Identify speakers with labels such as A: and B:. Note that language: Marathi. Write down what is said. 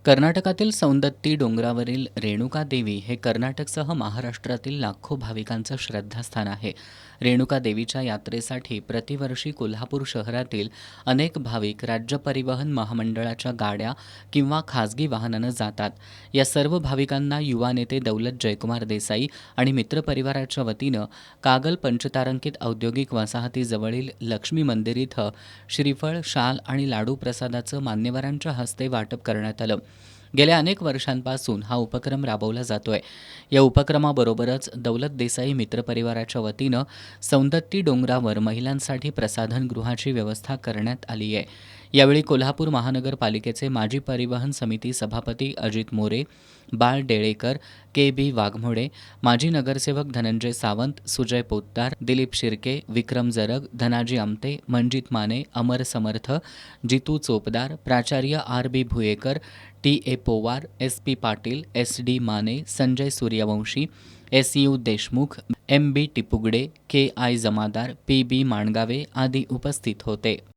A: कर्नाटकातील सौंदत्ती डोंगरावरील रेणुका देवी हे कर्नाटकसह महाराष्ट्रातील लाखो भाविकांचं श्रद्धास्थान आहे. रेणुका देवीच्या यात्रेसाठी प्रतिवर्षी कोल्हापूर शहरातील अनेक भाविक राज्य परिवहन महामंडळाच्या गाड्या किंवा खासगी वाहनानं जातात. या सर्व भाविकांना युवा नेते दौलत जयकुमार देसाई आणि मित्रपरिवाराच्या वतीनं कागल पंचतारांकित औद्योगिक वसाहतीजवळील लक्ष्मी मंदिर इथं श्रीफळ, शाल आणि लाडू प्रसादाचं मान्यवरांच्या हस्ते वाटप करण्यात आलं. गेल्या अनेक वर्षांपासून हा उपक्रम राबवला जातोय. या उपक्रमाबरोबरच दौलत देसाई मित्रपरिवाराच्या वतीनं सौंदत्ती डोंगरावर महिलांसाठी प्रसाधनगृहाची व्यवस्था करण्यात आली आहे. यावेळी कोल्हापूर महानगरपालिकेचे माजी परिवहन समिती सभापती अजित मोरे, बाळ डेळेकर, के बी वाघमोडे, माजी नगरसेवक धनंजय सावंत, सुजय पोतदार, दिलीप शिर्के, विक्रम जरग, धनाजी आमते, मंजित माने, अमर समर्थ, जितू चोपदार, प्राचार्य R B Bhuyekar, T A Powar, S P Patil, S D Mane, Sanjay Suryavanshi, S U Deshmukh, M B Tipugade, K I Jamadar, P B Mangave आदी उपस्थित होते.